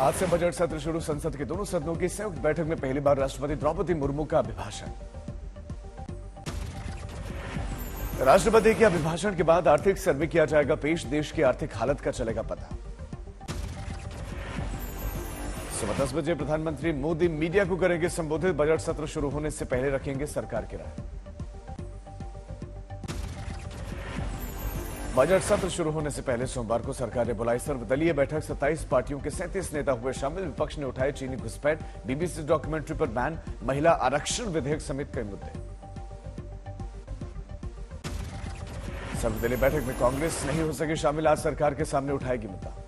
आज से बजट सत्र शुरू। संसद के दोनों सदनों की संयुक्त बैठक में पहली बार राष्ट्रपति द्रौपदी मुर्मू का अभिभाषण। राष्ट्रपति के अभिभाषण के बाद आर्थिक सर्वे किया जाएगा पेश। देश की आर्थिक हालत का चलेगा पता। सुबह 10 बजे प्रधानमंत्री मोदी मीडिया को करेंगे संबोधित। बजट सत्र शुरू होने से पहले रखेंगे सरकार की राय। बजट सत्र शुरू होने से पहले सोमवार को सरकार ने बुलाई सर्वदलीय बैठक। 27 पार्टियों के 37 नेता हुए शामिल। विपक्ष ने उठाए चीनी घुसपैठ, बीबीसी डॉक्यूमेंट्री पर बैन, महिला आरक्षण विधेयक समेत कई मुद्दे। सर्वदलीय बैठक में कांग्रेस नहीं हो सकी शामिल। आज सरकार के सामने उठाएगी मुद्दा।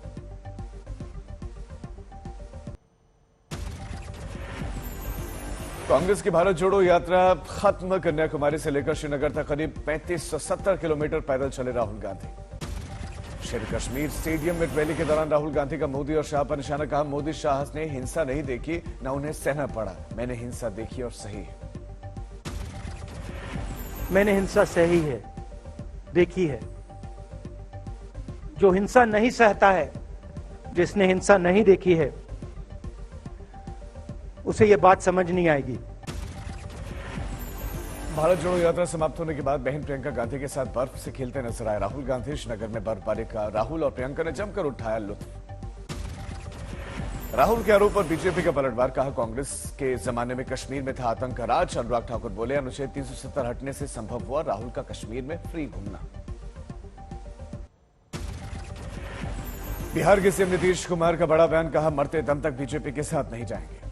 कांग्रेस की भारत जोड़ो यात्रा खत्म। कन्याकुमारी से लेकर श्रीनगर तक करीब 3570 किलोमीटर पैदल चले राहुल गांधी। शेर कश्मीर स्टेडियम में रैली के दौरान राहुल गांधी का मोदी और शाह पर निशाना। कहा, मोदी शाह ने हिंसा नहीं देखी, न उन्हें सहना पड़ा। मैंने हिंसा देखी और सही है। मैंने हिंसा सही है, देखी है। जो हिंसा नहीं सहता है, जिसने हिंसा नहीं देखी है, उसे यह बात समझ नहीं आएगी। भारत जोड़ो यात्रा समाप्त होने के बाद बहन प्रियंका गांधी के साथ बर्फ से खेलते नजर आए राहुल गांधी। श्रीनगर में बर्फबारी का राहुल और प्रियंका ने जमकर उठाया लुत्फ। राहुल के आरोप पर बीजेपी का पलटवार। कहा, कांग्रेस के जमाने में कश्मीर में था आतंक का राज। अनुराग ठाकुर बोले, अनुच्छेद 370 हटने से संभव हुआ राहुल का कश्मीर में फ्री घूमना। बिहार के सीएम नीतीश कुमार का बड़ा बयान। कहा, मरते दम तक बीजेपी के साथ नहीं जाएंगे।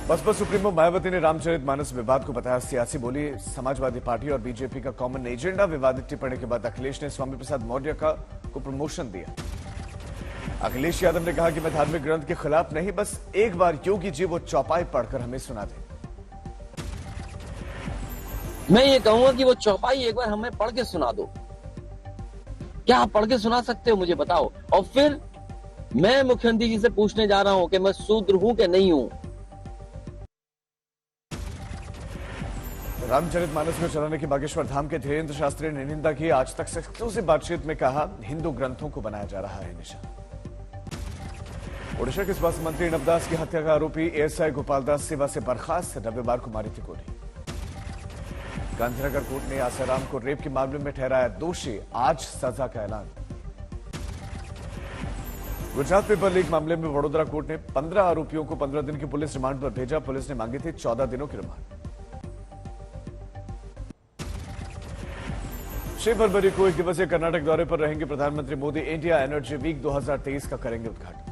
बसपा सुप्रीमो मायावती ने रामचरितमानस विवाद को बताया सियासी। बोली, समाजवादी पार्टी और बीजेपी का कॉमन एजेंडा। विवादित टिप्पणी के बाद अखिलेश ने स्वामी प्रसाद मौर्य को प्रमोशन दिया। अखिलेश यादव ने कहा कि मैं धार्मिक ग्रंथ के खिलाफ नहीं, बस एक बार योगी जी वो चौपाई पढ़कर हमें सुना दे। मैं ये कहूंगा कि वो चौपाई एक बार हमें पढ़ के सुना दो। क्या आप पढ़ के सुना सकते हो, मुझे बताओ। और फिर मैं मुख्यमंत्री जी से पूछने जा रहा हूं कि मैं शूद्र हूं कि नहीं हूं। रामचरितमानस को चलाने की बागेश्वर धाम के धीरेन्द्र शास्त्री ने निंदा की। आज तक से एक्सक्लूसिव बातचीत में कहा, हिंदू ग्रंथों को बनाया जा रहा है निशाना। ओडिशा के स्वास्थ्य मंत्री नवदास की हत्या का आरोपी एएसआई गोपाल दास सेवा से बर्खास्त। रविवार को मारी थी गोली। गांधीनगर कोर्ट ने आसाराम को रेप के मामले में ठहराया दोषी। आज सजा का ऐलान। गुजरात पेपर लीक मामले में वडोदरा कोर्ट ने 15 आरोपियों को 15 दिन की पुलिस रिमांड पर भेजा। पुलिस ने मांगी थी 14 दिनों की रिमांड। 6 फरवरी को एक दिवसीय कर्नाटक दौरे पर रहेंगे प्रधानमंत्री मोदी। इंडिया एनर्जी वीक 2023 का करेंगे उद्घाटन।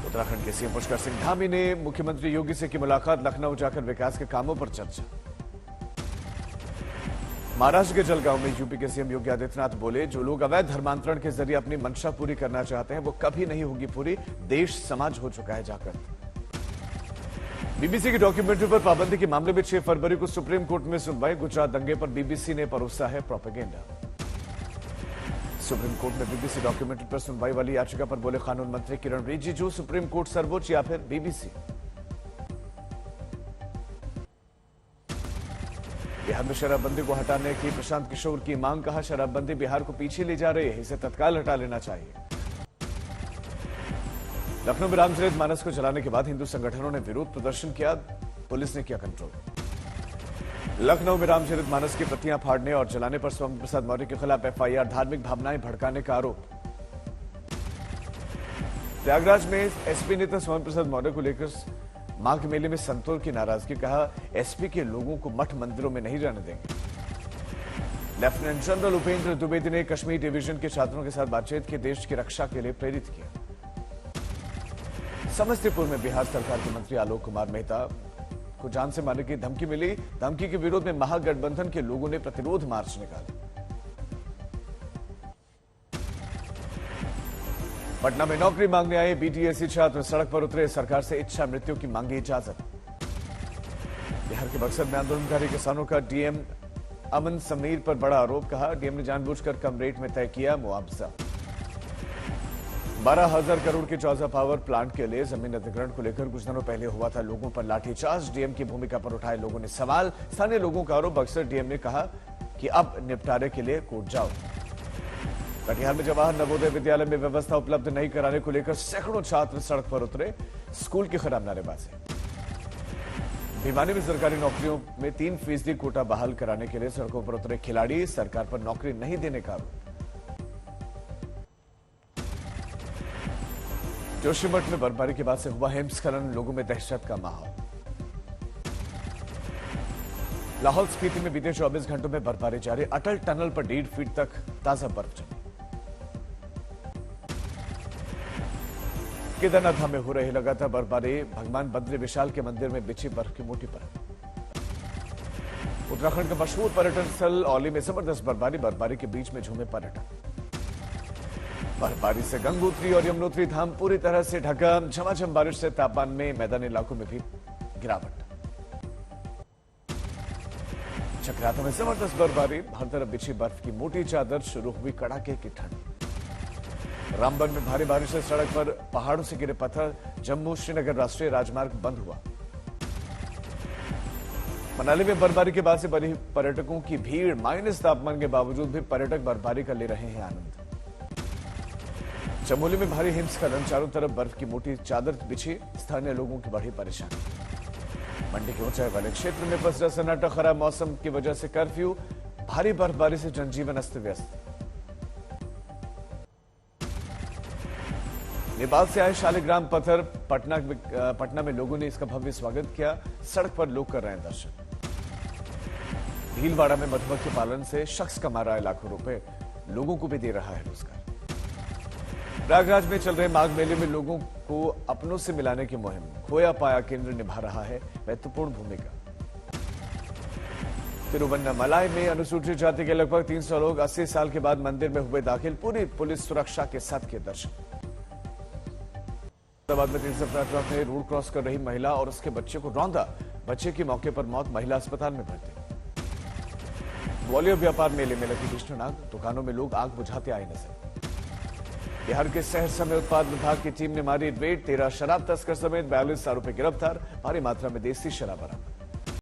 उत्तराखंड के सीएम पुष्कर सिंह धामी ने मुख्यमंत्री योगी से की मुलाकात। लखनऊ जाकर विकास के कामों पर चर्चा। महाराष्ट्र के जलगांव में यूपी के सीएम योगी आदित्यनाथ बोले, जो लोग अवैध धर्मांतरण के जरिए अपनी मंशा पूरी करना चाहते हैं, वो कभी नहीं होगी पूरी। देश समाज हो चुका है जाकर। बीबीसी की डॉक्यूमेंट्री पर पाबंदी के मामले में 6 फरवरी को सुप्रीम कोर्ट में सुनवाई। गुजरात दंगे पर बीबीसी ने परोसा है प्रोपेगेंडा। सुप्रीम कोर्ट में बीबीसी डॉक्यूमेंट्री पर सुनवाई वाली याचिका पर बोले कानून मंत्री किरण रिजिजू, सुप्रीम कोर्ट सर्वोच्च या फिर बीबीसी। बिहार में शराबबंदी को हटाने की प्रशांत किशोर की मांग। कहा, शराबबंदी बिहार को पीछे ले जा रही है, इसे तत्काल हटा लेना चाहिए। लखनऊ में रामचरितमानस को चलाने के बाद हिंदू संगठनों ने विरोध प्रदर्शन किया। पुलिस ने किया कंट्रोल। लखनऊ में रामचरितमानस की प्रतियां फाड़ने और जलाने पर स्वामी प्रसाद मौर्य के खिलाफ एफआईआर। धार्मिक भावनाएं भड़काने का आरोप। प्रयागराज में एसपी ने स्वामी प्रसाद मौर्य को लेकर मां के मेले में संतों की नाराजगी। कहा, एसपी के लोगों को मठ मंदिरों में नहीं रहने देंगे। लेफ्टिनेंट जनरल उपेंद्र द्विवेदी ने कश्मीर डिवीजन के छात्रों के साथ बातचीत की। देश की रक्षा के लिए प्रेरित किया। समस्तीपुर में बिहार सरकार के मंत्री आलोक कुमार मेहता को जान से मारने की धमकी मिली। धमकी के विरोध में महागठबंधन के लोगों ने प्रतिरोध मार्च निकाला। पटना में नौकरी मांगने आए बीटीएसी छात्र सड़क पर उतरे। सरकार से इच्छा मृत्यु की मांगी इजाजत। बिहार के बक्सर में आंदोलनकारी किसानों का डीएम अमन समीर पर बड़ा आरोप। कहा, डीएम ने जानबूझकर कम रेट में तय किया मुआवजा। 12,000 करोड़ के चौसा पावर प्लांट के लिए जमीन अधिग्रहण को लेकर कुछ दिनों पहले हुआ था लोगों पर लाठीचार्ज। डीएम की भूमिका पर उठाए लोगों ने सवाल। स्थानीय लोगों का आरोप। बक्सर डीएम ने कहा कि अब निपटारे के लिए कोर्ट जाओ। कटिहार में जवाहर नवोदय विद्यालय में व्यवस्था उपलब्ध नहीं कराने को लेकर सैकड़ों छात्र सड़क पर उतरे, स्कूल के खिलाफ नारेबाजी। भिवानी में सरकारी नौकरियों में 3% कोटा बहाल कराने के लिए सड़कों पर उतरे खिलाड़ी, सरकार पर नौकरी नहीं देने का आरोप। जोशीमठ में बर्फबारी के बाद से हुआ हिमस्खलन, लोगों में दहशत का माहौल। लाहौल स्पीति में बीते 24 घंटों में बर्फबारी जारी, अटल टनल पर 1.5 फीट तक ताजा बर्फ जमी। केदारनाथ धाम में हो रही लगातार बर्फबारी, भगवान बद्री विशाल के मंदिर में बिछी बर्फ की मोटी परत। उत्तराखंड का मशहूर पर्यटन स्थल औली में जबरदस्त बर्फबारी के बीच में झूमे पर्यटक। बर्फबारी से गंगोत्री और यमुनोत्री धाम पूरी तरह से ढका, झमाझम बारिश से तापमान में मैदानी इलाकों में भी गिरावट। चक्राता में जबरदस्त बर्फबारी, हर तरफ बिछी बर्फ की मोटी चादर, शुरू हुई कड़ाके की ठंड। रामबन में भारी बारिश से सड़क पर पहाड़ों से गिरे पत्थर, जम्मू श्रीनगर राष्ट्रीय राजमार्ग बंद हुआ। मनाली में बर्फबारी के बाद से बड़ी पर्यटकों की भीड़, माइनस तापमान के बावजूद भी पर्यटक बर्फबारी का ले रहे हैं आनंद। चमोली में भारी हिमस्खलन, चारों तरफ बर्फ की मोटी चादर बिछी, स्थानीय लोगों की बढ़ी परेशानी। मंडी के ऊंचाई वाले क्षेत्र में फंसा सन्नाटा, खराब मौसम की वजह से कर्फ्यू, भारी बर्फबारी से जनजीवन अस्त व्यस्त। नेपाल से आए शालिग्राम पत्थर, पटना में लोगों ने इसका भव्य स्वागत किया, सड़क पर लोग कर रहे हैं दर्शन। भीलवाड़ा में मधुमक्खी पालन से शख्स कमा रहा है लाखों रुपए, लोगों को भी दे रहा है रोजगार। प्रयागराज में चल रहे माघ मेले में लोगों को अपनों से मिलाने की मुहिम, खोया पाया केंद्र निभा रहा है महत्वपूर्ण भूमिका। तिरुवन्नामलाई में अनुसूचित जाति के लगभग 300 लोग 80 साल के बाद मंदिर में हुए दाखिल, पूरी पुलिस सुरक्षा के साथ किए दर्शन। हैदराबाद में 3 सप्ताह ट्रक ने रोड क्रॉस कर रही महिला और उसके बच्चे को रौंदा, बच्चे की मौके पर मौत, महिला अस्पताल में भर्ती। ग्वालियर व्यापार मेले में लगी भीषण आग, दुकानों में लोग आग बुझाते आए नजर। बिहार के शहर समय उत्पाद विभाग की टीम ने मारी रेड, 13 शराब तस्कर समेत 42 आरोपी गिरफ्तार, भारी मात्रा में देसी शराब बरामद।